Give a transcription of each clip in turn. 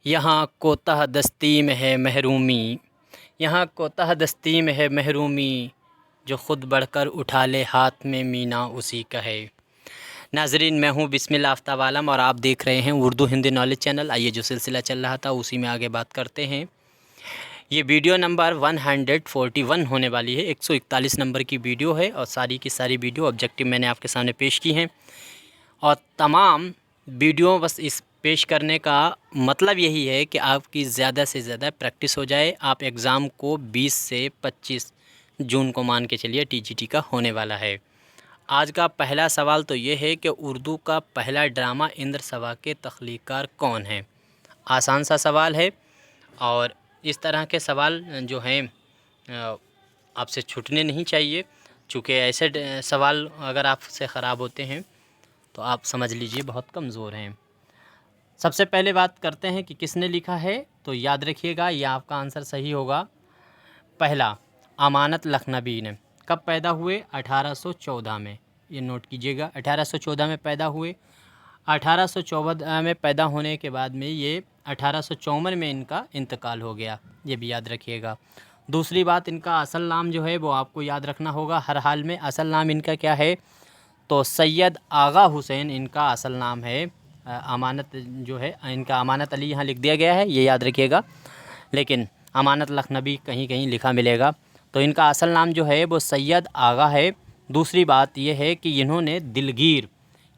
यहाँ कोताह दस्ती में है महरूमी, यहाँ कोताह दस्ती में है महरूमी, जो ख़ुद बढ़कर उठा ले हाथ में मीना उसी का है। नाज़रीन, मैं हूँ बिस्मिल्लाह आफ्ताब आलम और आप देख रहे हैं उर्दू हिंदी नॉलेज चैनल। आइए, जो सिलसिला चल रहा था उसी में आगे बात करते हैं। ये वीडियो नंबर 141 होने वाली है। 141 नंबर की वीडियो है और सारी की सारी वीडियो ऑब्जेक्टिव मैंने आपके सामने पेश की हैं। और तमाम वीडियो बस इस पेश करने का मतलब यही है कि आपकी ज़्यादा से ज़्यादा प्रैक्टिस हो जाए। आप एग्ज़ाम को 20 से 25 जून को मान के चलिए टीजीटी का होने वाला है। आज का पहला सवाल तो ये है कि उर्दू का पहला ड्रामा इंद्र सभा के तख्लीक़कार कौन है। आसान सा सवाल है और इस तरह के सवाल जो हैं आपसे छूटने नहीं चाहिए, चूँकि ऐसे सवाल अगर आपसे ख़राब होते हैं तो आप समझ लीजिए बहुत कमज़ोर हैं। सबसे पहले बात करते हैं कि किसने लिखा है, तो याद रखिएगा ये आपका आंसर सही होगा। पहला, अमानत लखनवी ने। कब पैदा हुए? 1814 में। ये नोट कीजिएगा, 1814 में पैदा हुए। 1814 में पैदा होने के बाद में ये 1854 में इनका इंतकाल हो गया, ये भी याद रखिएगा। दूसरी बात, इनका असल नाम जो है वो आपको याद रखना होगा हर हाल में। असल नाम इनका क्या है? तो सैयद आगा हुसैन इनका असल नाम है। अमानत जो है इनका अमानत अली यहाँ लिख दिया गया है, ये याद रखिएगा, लेकिन अमानत लखनवी कहीं कहीं लिखा मिलेगा। तो इनका असल नाम जो है वो सैयद आगा है। दूसरी बात ये है कि इन्होंने दिलगीर,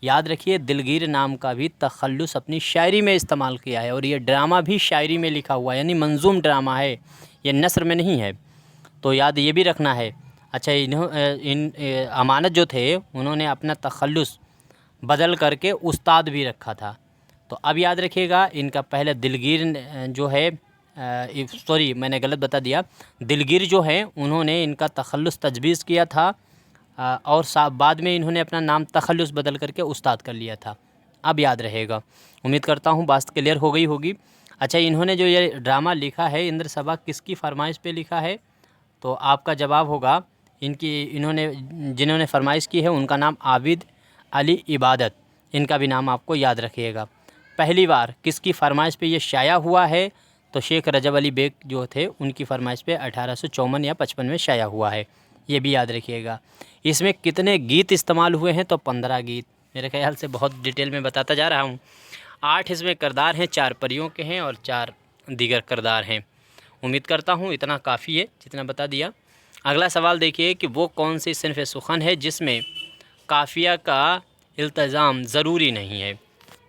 याद रखिए, दिलगीर नाम का भी तखल्लुस अपनी शायरी में इस्तेमाल किया है और ये ड्रामा भी शायरी में लिखा हुआ है, यानी मंजूम ड्रामा है, ये नस्र में नहीं है, तो याद ये भी रखना है। अच्छा, अमानत जो थे उन्होंने अपना तखल्लुस बदल करके उस्ताद भी रखा था। तो अब याद रखिएगा, इनका पहले दिलगीर जो है, सॉरी मैंने गलत बता दिया, दिलगीर जो है उन्होंने इनका तखल्लुस तजवीज़ किया था और बाद में इन्होंने अपना नाम तखल्लुस बदल करके उस्ताद कर लिया था। अब याद रहेगा, उम्मीद करता हूँ बात क्लियर हो गई होगी। अच्छा, इन्होंने जो ये ड्रामा लिखा है इंद्र सभा, किसकी फरमाइश पे लिखा है? तो आपका जवाब होगा जिन्होंने फरमाइश की है उनका नाम आबिद अली इबादत, इनका भी नाम आपको याद रखिएगा। पहली बार किसकी फरमाइश पे ये शाया हुआ है? तो शेख रजब अली बेग जो थे उनकी फरमाइश पे 1854 या 55 में शाया हुआ है, ये भी याद रखिएगा। इसमें कितने गीत इस्तेमाल हुए हैं? तो 15 गीत। मेरे ख्याल से बहुत डिटेल में बताता जा रहा हूँ। 8 इसमें किरदार हैं, 4 परियों के हैं और 4 दीगर किरदार हैं। उम्मीद करता हूँ इतना काफ़ी है जितना बता दिया। अगला सवाल देखिए कि वो कौन सी सिन्फ़ सुखन है जिसमें काफ़िया का इल्तिज़ाम ज़रूरी नहीं है।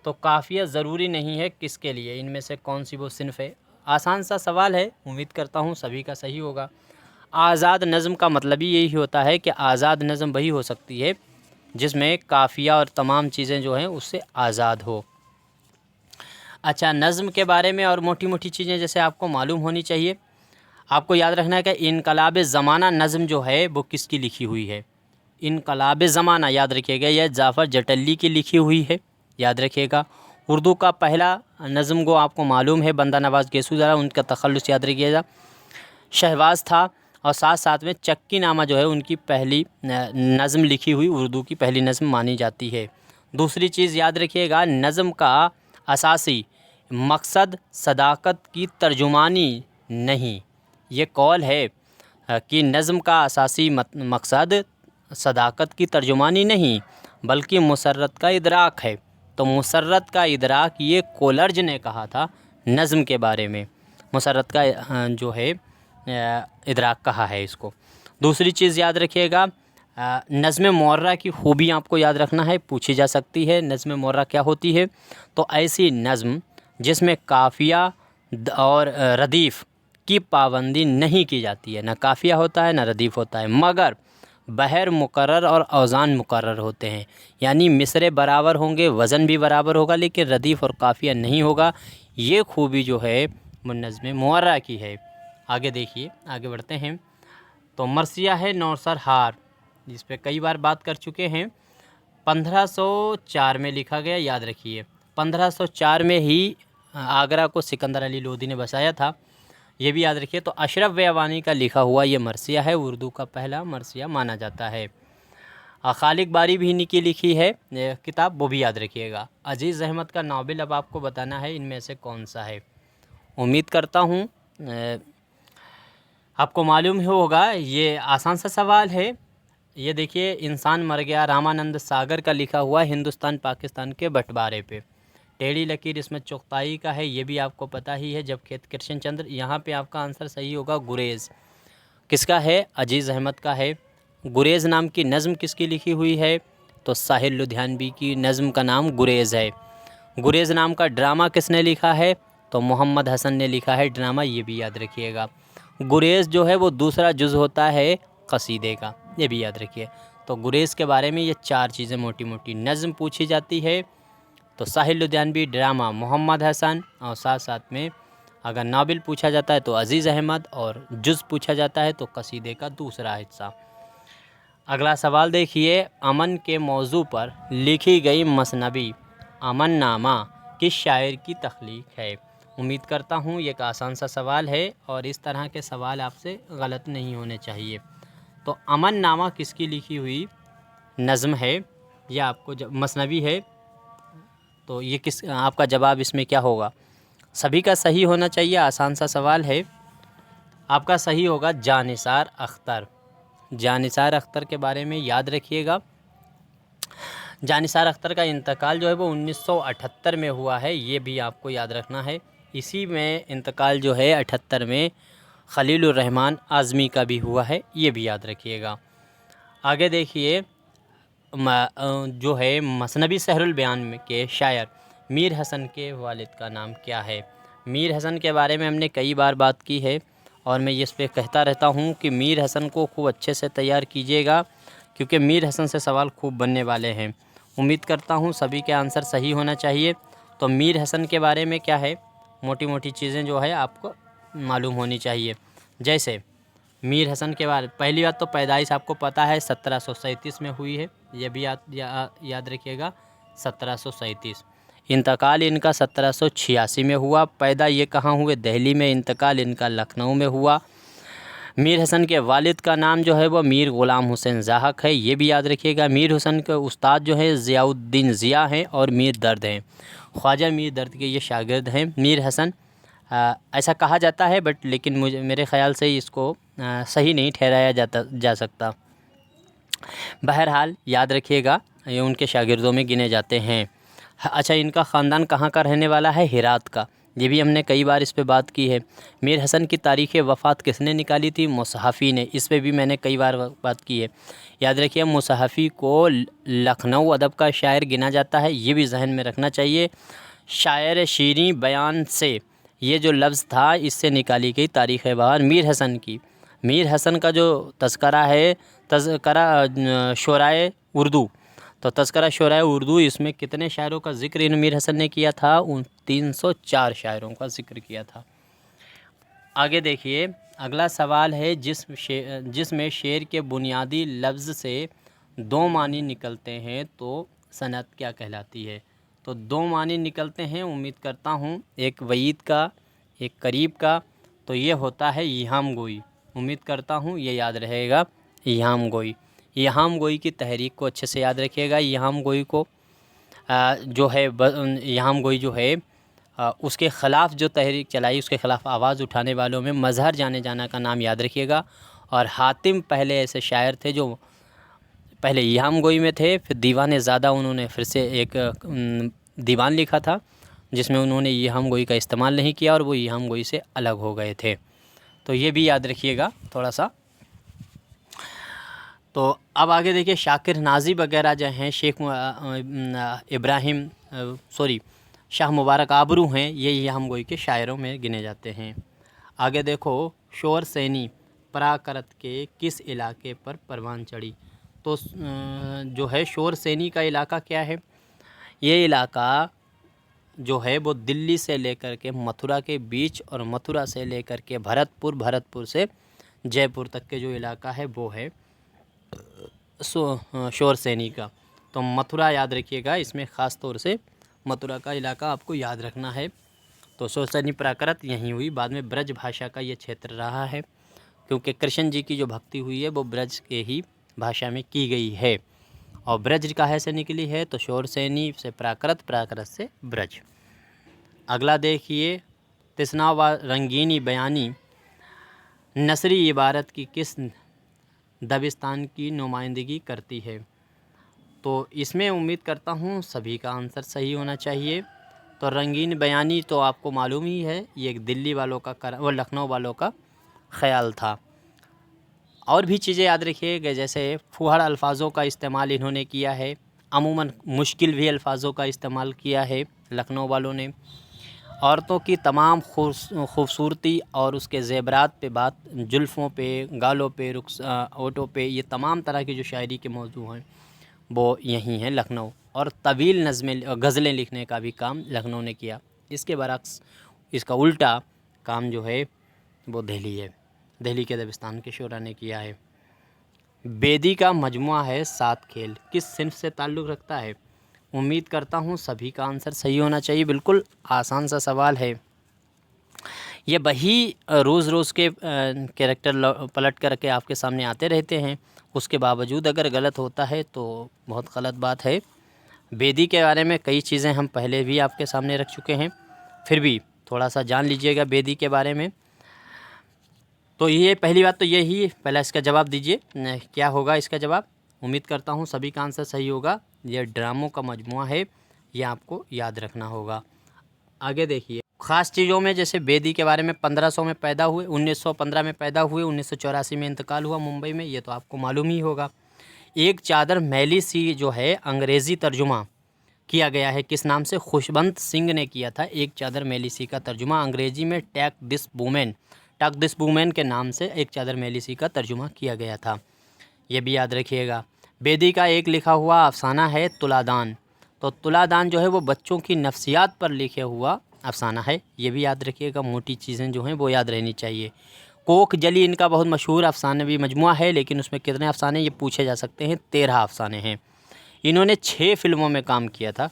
तो काफ़िया ज़रूरी नहीं है किसके लिए? इनमें से कौन सी वो सिन्फ़ है? आसान सा सवाल है, उम्मीद करता हूँ सभी का सही होगा। आज़ाद नज़म का मतलब ही यही होता है कि आज़ाद नज़म वही हो सकती है जिसमें काफ़िया और तमाम चीज़ें जो हैं उससे आज़ाद हो। अच्छा, नज़म के बारे में और मोटी मोटी चीज़ें जैसे आपको मालूम होनी चाहिए। आपको याद रखना है कि इनकलाब ज़माना नज़म जो है वो किसकी लिखी हुई है? इनकलाब ज़माना, याद रखिएगा, यह जाफ़र जटली की लिखी हुई है, याद रखिएगा। उर्दू का पहला नज़म को आपको मालूम है बंदा नवाज़ गेसू ज़रा, उनका तखल्लुस याद रखिएगा, शहबाज था। और साथ साथ में चक्की नामा जो है उनकी पहली नज़म लिखी हुई उर्दू की पहली नज़म मानी जाती है। दूसरी चीज़ याद रखिएगा, नज़म का असासी मकसद सदाकत की तर्जुमानी नहीं। ये कौल है कि नज़म का असासी मकसद सदाकत की तर्जुमानी नहीं बल्कि मुसर्रत का इदराक है। तो मुसर्रत का इदराक ये कोलर्ज ने कहा था नज़म के बारे में, मुसर्रत का जो है इदराक कहा है इसको। दूसरी चीज़ याद रखिएगा, नज़्म मुअर्रा की खूबी आपको याद रखना है, पूछी जा सकती है नज़्म मुअर्रा क्या होती है? तो ऐसी नज़्म जिसमें काफ़िया और रदीफ़ की पाबंदी नहीं की जाती है, ना काफ़िया होता है ना रदीफ़ होता है, मगर बहर मुकर्रर और औज़ान मुकर्रर होते हैं, यानी मिसरे बराबर होंगे, वज़न भी बराबर होगा, लेकिन रदीफ़ और काफ़िया नहीं होगा। ये खूबी जो है वो नज़्म मुअर्रा की है। आगे देखिए, आगे बढ़ते हैं। तो मरसिया है नौसर हार, जिस पे कई बार बात कर चुके हैं। 1504 में लिखा गया, याद रखिए। 1504 में ही आगरा को सिकंदर अली लोदी ने बसाया था, ये भी याद रखिए। तो अशरफ वेवानी का लिखा हुआ ये मरसिया है, उर्दू का पहला मरसिया माना जाता है। खालिक बारी भी इन्हीं की लिखी है किताब, वो भी याद रखिएगा। अजीज़ अहमद का नावल अब आपको बताना है इनमें से कौन सा है। उम्मीद करता हूँ आपको मालूम ही होगा। ये आसान सा सवाल है। ये देखिए, इंसान मर गया रामानंद सागर का लिखा हुआ हिंदुस्तान पाकिस्तान के बंटवारे पे। टेढ़ी लकीर इसमें चुगताई का है, ये भी आपको पता ही है। जब खेत कृष्ण चंद्र, यहाँ पे आपका आंसर सही होगा गुरेज। किसका है? अजीज़ अहमद का है। गुरेज नाम की नज़म किसकी लिखी हुई है? तो साहिल लुधियानवी की नज़म का नाम गुरेज है। गुरेज नाम का ड्रामा किसने लिखा है? तो मोहम्मद हसन ने लिखा है ड्रामा, ये भी याद रखिएगा। गुरेज जो है वो दूसरा जुज़ होता है कसीदे का, ये भी याद रखिए। तो गुरेज के बारे में ये 4 चीज़ें मोटी मोटी। नज़म पूछी जाती है तो साहिल लुधियानवी, ड्रामा मोहम्मद हसन, और साथ साथ में अगर नावल पूछा जाता है तो अजीज़ अहमद, और जुज़ पूछा जाता है तो कसीदे का दूसरा हिस्सा। अगला सवाल देखिए, अमन के मौजू पर लिखी गई मसनबी अमन नामा किस शायर की तख्लीक है? उम्मीद करता हूँ ये एक आसान सा सवाल है और इस तरह के सवाल आपसे गलत नहीं होने चाहिए। तो अमन नामा किसकी लिखी हुई नज़म है? यह आपको जब मसनबी है तो ये किस, आपका जवाब इसमें क्या होगा? सभी का सही होना चाहिए, आसान सा सवाल है। आपका सही होगा जानिसार अख्तर। जानिसार अख्तर के बारे में याद रखिएगा। जानिसार अख्तर का इंतकाल जो है वो 1978 में हुआ है, ये भी आपको याद रखना है। इसी में इंतकाल जो है 78 में खलीलुर रहमान आज़मी का भी हुआ है, ये भी याद रखिएगा। आगे देखिए, जो है मसनबी सहरुल बयान में के शायर मीर हसन के वालिद का नाम क्या है? मीर हसन के बारे में हमने कई बार बात की है और मैं इस पे कहता रहता हूँ कि मीर हसन को खूब अच्छे से तैयार कीजिएगा, क्योंकि मीर हसन से सवाल खूब बनने वाले हैं। उम्मीद करता हूँ सभी के आंसर सही होना चाहिए। तो मीर हसन के बारे में क्या है, मोटी मोटी चीज़ें जो है आपको मालूम होनी चाहिए। जैसे मीर हसन के बारे, पहली बात तो पैदाइश आपको पता है 1737 में हुई है, ये भी याद रखिएगा, 1737। इंतकाल इनका 1786 में हुआ। पैदा ये कहाँ हुए? दिल्ली में। इंतकाल इनका लखनऊ में हुआ। मीर हसन के वालिद का नाम जो है वो मीर ग़ुलाम हुसैन ज़ाहक है, ये भी याद रखिएगा। मीर हसन के उस्ताद जो हैं ज़ियाउद्दीन ज़िया हैं और मीर दर्द हैं। ख्वाजा मीर दर्द के ये शागिर्द हैं मीर हसन। ऐसा कहा जाता है, बट लेकिन मेरे ख़याल से इसको सही नहीं ठहराया जा सकता। बहरहाल याद रखिएगा, ये उनके शागिर्दों में गिने जाते हैं। अच्छा, इनका ख़ानदान कहाँ का रहने वाला है? हेरात का। ये भी हमने कई बार इस पे बात की है। मीर हसन की तारीख़ वफ़ात किसने निकाली थी? मुसहफ़ी ने। इस पे भी मैंने कई बार बात की है। याद रखिए, मुसहफ़ी को लखनऊ अदब का शायर गिना जाता है, ये भी जहन में रखना चाहिए। शायर शीरीं बयान से ये जो लफ्ज़ था, इससे निकाली गई तारीख़ बहार मीर हसन की। मीर हसन का जो तज़करा है, तज़करा शुराए उर्दू, तो तज़करा शुराए उर्दू, इसमें कितने शायरों का ज़िक्र इन मीर हसन ने किया था? 304 शायरों का ज़िक्र किया था। आगे देखिए, अगला सवाल है, जिसमें शेर के बुनियादी लफ्ज़ से 2 मानी निकलते हैं तो सनद क्या कहलाती है? तो 2 मानी निकलते हैं, उम्मीद करता हूँ, एक वईद का, एक करीब का, तो ये होता है इहाम गोई। उम्मीद करता हूँ ये याद रहेगा, इहाम गोई। इहाम गोई की तहरीक को अच्छे से याद रखिएगा। इहाम गोई को जो है इहाम गोई जो है उसके ख़िलाफ़ जो तहरीक चलाई, उसके ख़िलाफ़ आवाज़ उठाने वालों में मज़हर जाने जाना का नाम याद रखिएगा। और हातिम पहले ऐसे शायर थे जो पहले इहाम गोई में थे, फिर दीवान ज़्यादा उन्होंने फिर से एक दीवान लिखा था जिसमें उन्होंने इहाम गोई का इस्तेमाल नहीं किया और वो इहाम गोई से अलग हो गए थे। तो ये भी याद रखिएगा थोड़ा सा। तो अब आगे देखिए, शाकिर नाज़ी वगैरह जो हैं, शाह मुबारक आबरू हैं, ये इहाम गोई के शायरों में गिने जाते हैं। आगे देखो, शोर सैनी प्राकृत के किस इलाके पर परवान चढ़ी? तो जो है शोर सैनी का इलाका क्या है? ये इलाका जो है वो दिल्ली से लेकर के मथुरा के बीच और मथुरा से लेकर के भरतपुर से जयपुर तक के जो इलाका है वो है शोर सैनी का। तो मथुरा याद रखिएगा, इसमें ख़ास तौर से मथुरा का इलाका आपको याद रखना है। तो शोर सैनी प्राकृत यहीं हुई। बाद में ब्रज भाषा का ये क्षेत्र रहा है, क्योंकि कृष्ण जी की जो भक्ति हुई है वो ब्रज के ही भाषा में की गई है। और ब्रज काहे से निकली है? तो शोर सैनी से प्राकृत, प्राकृत से ब्रज। अगला देखिए, तिस्ना व रंगीनी बयानी नसरी इबारत की किस दबिस्तान की नुमाइंदगी करती है? तो इसमें उम्मीद करता हूँ सभी का आंसर सही होना चाहिए। तो रंगीन बयानी तो आपको मालूम ही है, ये एक दिल्ली वालों का वो लखनऊ वालों का ख़याल था। और भी चीज़ें याद रखिएगा, जैसे फूहड़ अल्फाज़ों का इस्तेमाल इन्होंने किया है, अमूमन मुश्किल भी अल्फाज़ों का इस्तेमाल किया है लखनऊ वालों ने। औरतों की तमाम खूबसूरती और उसके ज़ेवरात पे बात, जुल्फ़ों पे, गालों पे, ओठों पे, ये तमाम तरह की जो शायरी के मौजू हैं वो यहीं हैं लखनऊ। और तवील नज़में गज़लें लिखने का भी काम लखनऊ ने किया। इसके बरक्स इसका उल्टा काम जो है वो दिल्ली है, दिल्ली के दबिस्तान के शोरा ने किया है। बेदी का मजमुआ है 7 खेल किस सिन्फ से ताल्लुक़ रखता है? उम्मीद करता हूँ सभी का आंसर सही होना चाहिए। बिल्कुल आसान सा सवाल है। ये वही रोज़ रोज़ के कैरेक्टर पलट कर के आपके सामने आते रहते हैं, उसके बावजूद अगर गलत होता है तो बहुत गलत बात है। बेदी के बारे में कई चीज़ें हम पहले भी आपके सामने रख चुके हैं, फिर भी थोड़ा सा जान लीजिएगा बेदी के बारे में। तो ये पहली बात तो यही, पहला इसका जवाब दीजिए, क्या होगा इसका जवाब? उम्मीद करता हूँ सभी का आंसर सही होगा। ये ड्रामों का मजमुआ है, ये आपको याद रखना होगा। आगे देखिए, ख़ास चीज़ों में जैसे बेदी के बारे में 1500 में पैदा हुए, 1915 में पैदा हुए, 1984 में इंतकाल हुआ मुंबई में, ये तो आपको मालूम ही होगा। एक चादर मैली सी जो है अंग्रेज़ी तर्जुमा किया गया है किस नाम से? खुशवंत सिंह ने किया था एक चादर मैली सी का तर्जुमा अंग्रेज़ी में टक दिस वुमेन के नाम से एक चादर मैली सी का तर्जुमा किया गया था, ये भी याद रखिएगा। बेदी का एक लिखा हुआ अफसाना है तुलादान, तो तुलादान जो है वो बच्चों की नफ्सियात पर लिखे हुआ अफसाना है, ये भी याद रखिएगा। मोटी चीज़ें जो हैं वो याद रहनी चाहिए। कोख जली इनका बहुत मशहूर अफसानवी मजमुआ है, लेकिन उसमें कितने अफसाने ये पूछे जा सकते हैं? 13 अफसाने हैं। इन्होंने 6 फिल्मों में काम किया था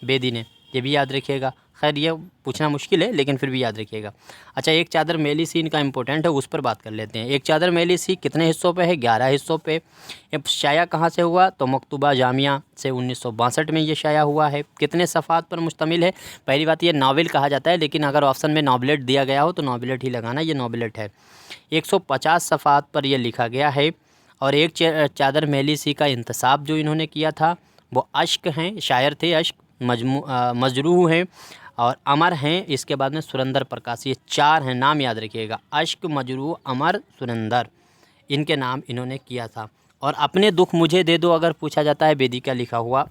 बेदी ने, ये भी याद रखिएगा। खैर ये पूछना मुश्किल है लेकिन फिर भी याद रखिएगा। अच्छा, एक चादर मैली सी इनका इम्पोर्टेंट है, उस पर बात कर लेते हैं। एक चादर मैली सी कितने हिस्सों पे है? 11 हिस्सों पे। ये शाया कहाँ से हुआ? तो मकतूबा जामिया से 1962 में ये शाया हुआ है। कितने सफ़ात पर मुश्तमिल है? पहली बात ये नावल कहा जाता है, लेकिन अगर ऑप्शन में नॉवलेट दिया गया हो तो नॉवलेट ही लगाना, ये नॉवलेट है। 150 सफ़ात पर यह लिखा गया है। और एक चादर मैली सी का इंतसाब जो इन्होंने किया था वो अश्क हैं, शायर थे अश्क, मजरूह हैं और अमर हैं। इसके बाद में सुरेंद्र प्रकाश, ये 4 हैं, नाम याद रखिएगा। अश्क, मजरूह, अमर, सुरेंद्र, इनके नाम इन्होंने किया था। और अपने दुख मुझे दे दो अगर पूछा जाता है, बेदी का लिखा हुआ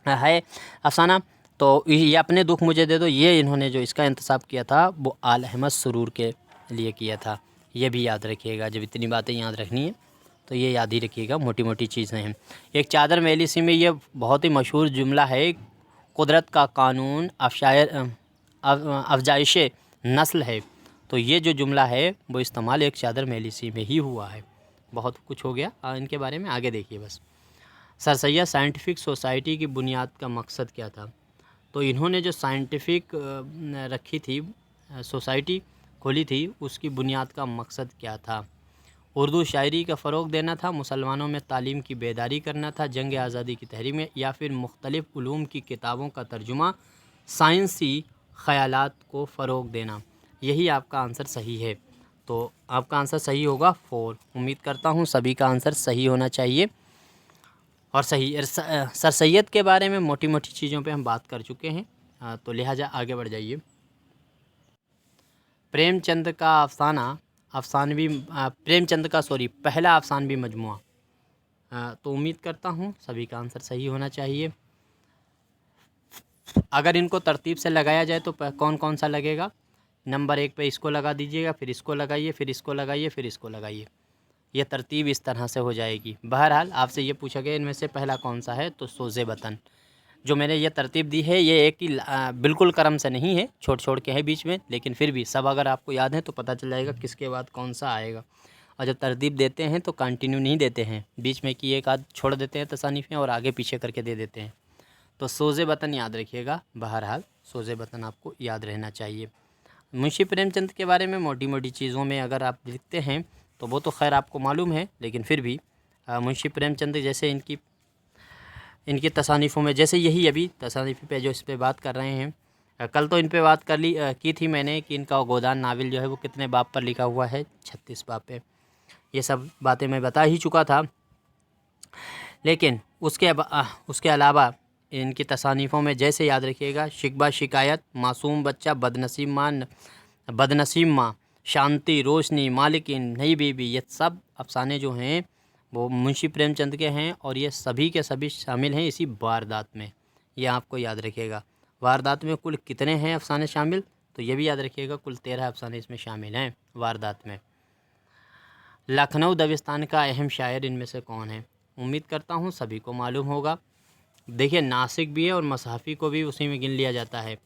है अफसाना, तो ये अपने दुख मुझे दे दो, ये इन्होंने जो इसका इंतसाब किया था वो आल अहमद सुरूर के लिए किया था, ये भी याद रखिएगा। जब इतनी बातें याद रखनी है तो ये याद ही रखिएगा, मोटी मोटी चीज़ें हैं। एक चादर मैली सी में ये बहुत ही मशहूर जुमला है, कुदरत का कानून अफजाइश नस्ल है, तो ये जो जुमला है वो इस्तेमाल एक चादर मैली सी में ही हुआ है। बहुत कुछ हो गया इनके बारे में, आगे देखिए बस। सर सैयद साइंटिफिक सोसाइटी की बुनियाद का मकसद क्या था? तो इन्होंने जो साइंटिफिक रखी थी, सोसाइटी खोली थी, उसकी बुनियाद का मकसद क्या था? उर्दू शायरी का फ़रोग़ देना था, मुसलमानों में तालीम की बेदारी करना था, जंग आज़ादी की तहरीक में, या फिर मुख्तलिफ़ उलूम की किताबों का तर्जुमा, साइंसी ख़यालात को फ़रोग़ देना। यही आपका आंसर सही है। तो आपका आंसर सही होगा 4। उम्मीद करता हूँ सभी का आंसर सही होना चाहिए। और सही सर सैयद के बारे में मोटी मोटी चीज़ों पे हम बात कर चुके हैं, तो लिहाजा आगे बढ़ जाइए। प्रेमचंद का पहला अफसानवी मजमुआ, तो उम्मीद करता हूँ सभी का आंसर सही होना चाहिए। अगर इनको तरतीब से लगाया जाए तो कौन कौन सा लगेगा? नंबर 1 पे इसको लगा दीजिएगा, फिर इसको लगाइए, फिर इसको लगाइए, फिर इसको लगाइए, ये तरतीब इस तरह से हो जाएगी। बहरहाल आपसे ये पूछा गया इनमें से पहला कौन सा है, तो सोज़े वतन। जो मैंने ये तरतीब दी है ये एक ही बिल्कुल क्रम से नहीं है, छोड़ के है बीच में, लेकिन फिर भी सब अगर आपको याद है तो पता चल जाएगा किसके बाद कौन सा आएगा। और जब तरतीब देते हैं तो कंटिन्यू नहीं देते हैं, बीच में कि एक आध छोड़ देते हैं तसानीफ़ें और आगे पीछे करके दे देते हैं। तो सोज़े वतन याद रखिएगा, बहरहाल सोज़े वतन आपको याद रहना चाहिए। मुंशी प्रेमचंद के बारे में मोटी मोटी चीज़ों में अगर आप लिखते हैं तो वो तो खैर आपको मालूम है, लेकिन फिर भी मुंशी प्रेमचंद जैसे इनकी तसानीफ़ों में, जैसे यही अभी तसानीफ़ी पे जो इस पर बात कर रहे हैं, कल तो इन पे बात की थी मैंने कि इनका गोदान नावल जो है वो कितने बाब पर लिखा हुआ है, 36 बाब पे। ये सब बातें मैं बता ही चुका था। लेकिन उसके अलावा इनकी तसानीफ़ों में जैसे याद रखिएगा, शिकवा शिकायत, मासूम बच्चा, बदनसीब माँ, शांति, रोशनी, मालिकिन, नई बीबी, ये सब अफसाने जो हैं वो मुंशी प्रेमचंद के हैं और ये सभी के सभी शामिल हैं इसी वारदात में। ये आपको याद रखिएगा। वारदात में कुल कितने हैं अफसाने शामिल, तो ये भी याद रखिएगा, कुल 13 अफसाने इसमें शामिल हैं वारदात में। लखनऊ दबिस्तान का अहम शायर इनमें से कौन है? उम्मीद करता हूँ सभी को मालूम होगा। देखिए, नासिक भी है और मसहफ़ी को भी उसी में गिन लिया जाता है।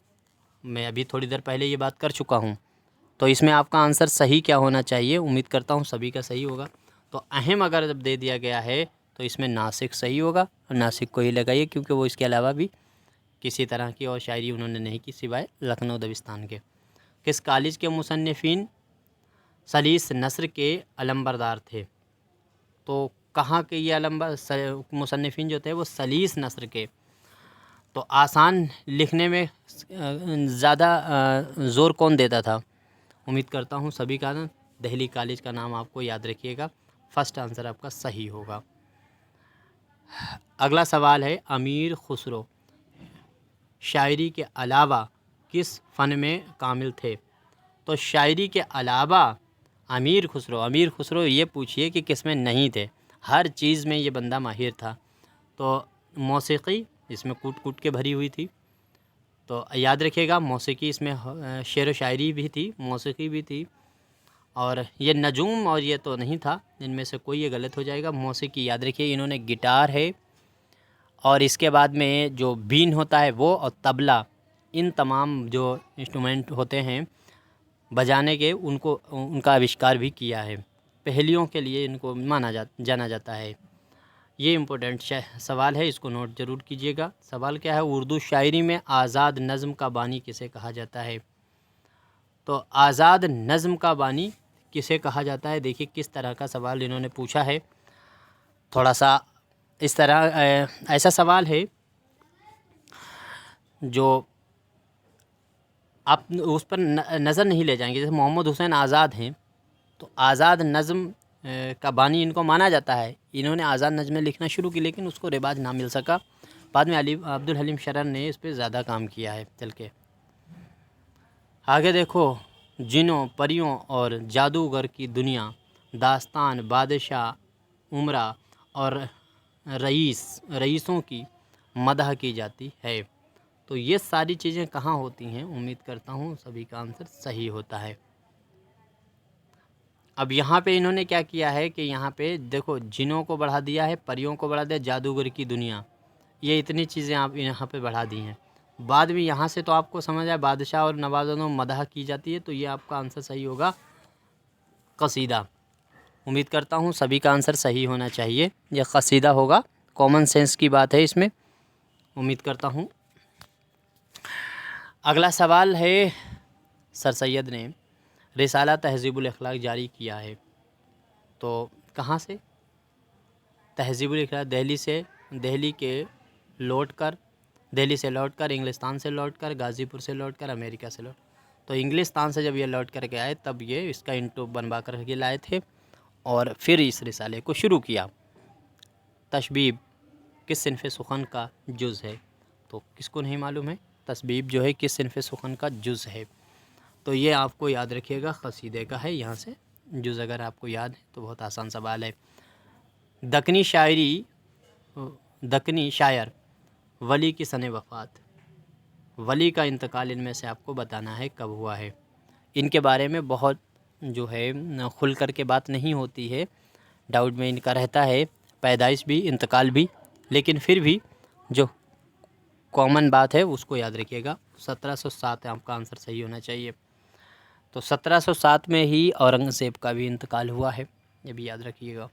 मैं अभी थोड़ी देर पहले ये बात कर चुका हूँ। तो इसमें आपका आंसर सही क्या होना चाहिए? उम्मीद करता हूँ सभी का सही होगा। तो अहम अगर जब दे दिया गया है तो इसमें नासिक सही होगा और नासिक को ही लगाइए, क्योंकि वो इसके अलावा भी किसी तरह की और शायरी उन्होंने नहीं की सिवाय लखनऊ दबिस्तान के। किस कॉलेज के मुसन्निफ़ीन सलीस नस्र के अलंबरदार थे? तो कहाँ के ये मुसन्निफ़ीन जो थे वो सलीस नस्र के। तो आसान लिखने में ज़्यादा ज़ोर कौन देता था? उम्मीद करता हूँ सभी का ना दिल्ली कॉलेज का नाम आपको याद रखिएगा। फर्स्ट आंसर आपका सही होगा। अगला सवाल है, अमीर खुसरो शायरी के अलावा किस फ़न में कामिल थे? तो शायरी के अलावा अमीर खुसरो ये पूछिए कि किस में नहीं थे। हर चीज़ में ये बंदा माहिर था। तो मौसीकी इसमें कूट कूट के भरी हुई थी। तो याद रखिएगा, मौसीकी इसमें शेर व शायरी भी थी, मौसीकी भी थी। और ये नजूम और ये तो नहीं था, इनमें से कोई ये गलत हो जाएगा। मौसीकी याद रखिए, इन्होंने गिटार है और इसके बाद में जो बीन होता है वो और तबला, इन तमाम जो इंस्ट्रूमेंट होते हैं बजाने के, उनका आविष्कार भी किया है। पहेलियों के लिए इनको जाना जाता है। ये इम्पोर्टेंट सवाल है, इसको नोट ज़रूर कीजिएगा। सवाल क्या है, उर्दू शायरी में आज़ाद नज़्म का बानी किसे कहा जाता है? तो आज़ाद नज़्म का बानी किसे कहा जाता है? देखिए किस तरह का सवाल इन्होंने पूछा है। थोड़ा सा इस तरह ऐसा सवाल है जो आप उस पर नज़र नहीं ले जाएंगे। जैसे मोहम्मद हुसैन आज़ाद हैं, तो आज़ाद नज़्म का बानी इनको माना जाता है। इन्होंने आज़ाद नज़्में लिखना शुरू की, लेकिन उसको रिवाज ना मिल सका। बाद में अब्दुल हलीम शरर ने इस पर ज़्यादा काम किया है। चल के आगे देखो, जिनों परियों और जादूगर की दुनिया, दास्तान, बादशाह, उमरा और रईसों की मदह की जाती है। तो ये सारी चीज़ें कहाँ होती हैं? उम्मीद करता हूँ सभी का आंसर सही होता है। अब यहाँ पे इन्होंने क्या किया है कि यहाँ पे देखो, जिनों को बढ़ा दिया है, परियों को बढ़ा दिया, जादूगर की दुनिया, ये इतनी चीज़ें आप यहाँ पे बढ़ा दी हैं। बाद में यहाँ से तो आपको समझ आए बादशाह और नवाज़ों में मदह की जाती है, तो ये आपका आंसर सही होगा, कसीदा। उम्मीद करता हूँ सभी का आंसर सही होना चाहिए। यह कसीदा होगा, कॉमन सेंस की बात है इसमें। उम्मीद करता हूँ। अगला सवाल है, सर सैयद ने रिसाला तहज़ीबुल अखलाक जारी किया है, तो कहाँ से? तहज़ीबुल अखलाक दिल्ली से लौटकर, इंग्लिस्तान से लौटकर, गाज़ीपुर से लौटकर, अमेरिका से तो इंग्लिस्तान से जब ये लौट कर के आए तब ये इसका इंटो बनवा कर के लाए थे और फिर इस रिसाले को शुरू किया। तशबीब किस सिनफ़ सुखन का जुज़ है? तो किसको नहीं मालूम है तशबीब जो है किस सिनफ़ सुखन का जुज़ है? तो ये आपको याद रखिएगा, क़सीदे का है। यहाँ से जुज़ अगर आपको याद है तो बहुत आसान सवाल है। दक्कनी शायर वली की सने वफ़ात, वली का इंतकाल इनमें से आपको बताना है कब हुआ है। इनके बारे में बहुत जो है खुल कर के बात नहीं होती है, डाउट में इनका रहता है, पैदाइश भी इंतकाल भी, लेकिन फिर भी जो कॉमन बात है उसको याद रखिएगा। 1707 आपका आंसर सही होना चाहिए। तो 1707 में ही औरंगज़ेब का भी इंतकाल हुआ है, ये भी याद रखिएगा।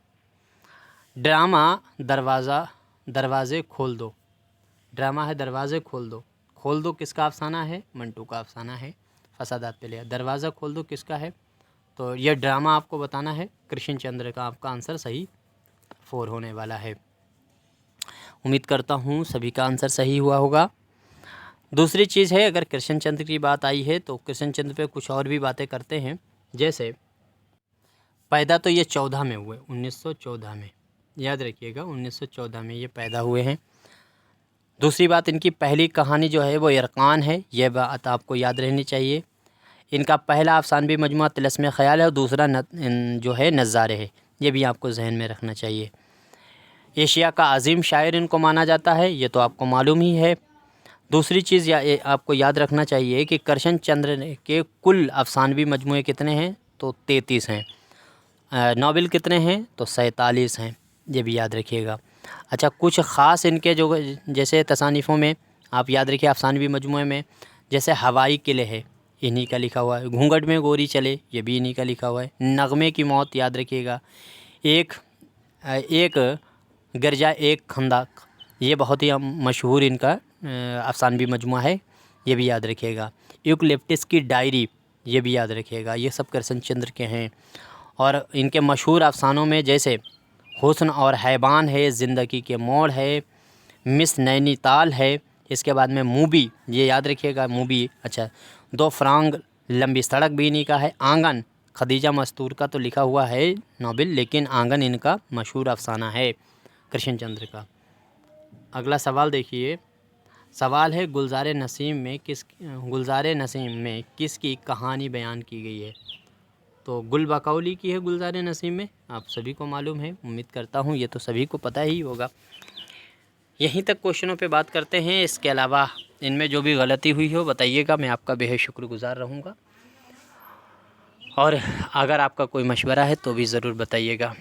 ड्रामा दरवाज़े खोल दो, ड्रामा है दरवाज़े खोल दो किसका अफसाना है? मंटू का अफसाना है। फसादात पे लिया, दरवाज़ा खोल दो किसका है? तो यह ड्रामा आपको बताना है, कृष्ण चंद्र का। आपका आंसर सही 4 होने वाला है। उम्मीद करता हूँ सभी का आंसर सही हुआ होगा। दूसरी चीज़ है, अगर कृष्ण चंद्र की बात आई है तो कृष्ण चंद्र पे कुछ और भी बातें करते हैं। जैसे पैदा तो ये 14 में हुए, 1914 में, याद रखिएगा 1914 में ये पैदा हुए हैं। दूसरी बात, इनकी पहली कहानी जो है वो इरकान है, ये बात आपको याद रहनी चाहिए। इनका पहला अफसानवी मजमूआ तिलस्म ख़याल है और दूसरा जो है नज़ारे है, ये भी आपको जहन में रखना चाहिए। एशिया का अजीम शायर इनको माना जाता है, ये तो आपको मालूम ही है। दूसरी चीज़ आपको याद रखना चाहिए कि कृष्ण चंद्र के कुल अफसानवी मजमूए कितने हैं, तो 33 हैं। नावल कितने हैं, तो 47 हैं, ये भी याद रखिएगा। अच्छा, कुछ ख़ास इनके जो जैसे तसानीफ़ों में आप याद रखिए, अफसानवी मजमूए में जैसे हवाई किले है, इन्हीं का लिखा हुआ है। घूंघट में गोरी चले, ये भी इन्हीं का लिखा हुआ है। नगमे की मौत याद रखिएगा। एक गर्जा एक खंदाक, ये बहुत ही मशहूर इनका अफसानवी मजमूआ है, ये भी याद रखिएगा। यूकलिप्टस की डायरी, ये भी याद रखिएगा। ये सब कृष्ण चंद्र के हैं। और इनके मशहूर अफसानों में जैसे हुस्न और हैबान है, ज़िंदगी के मोड़ है, मिस नैनीताल है, इसके बाद में मूवी, ये याद रखिएगा मूवी। अच्छा, 2 फरांग लंबी सड़क भी इन्हीं का है। आंगन, खदीजा मस्तूर का तो लिखा हुआ है नावल, लेकिन आंगन इनका मशहूर अफसाना है कृष्ण चंद्र का। अगला सवाल देखिए, सवाल है गुलज़ार नसीम में किसकी कहानी बयान की गई है? तो गुल बकौली की है गुलज़ार नसीम में, आप सभी को मालूम है, उम्मीद करता हूँ ये तो सभी को पता ही होगा। यहीं तक क्वेश्चनों पे बात करते हैं। इसके अलावा इनमें जो भी गलती हुई हो बताइएगा, मैं आपका बेहद शुक्रगुज़ार रहूँगा। और अगर आपका कोई मशवरा है तो भी ज़रूर बताइएगा।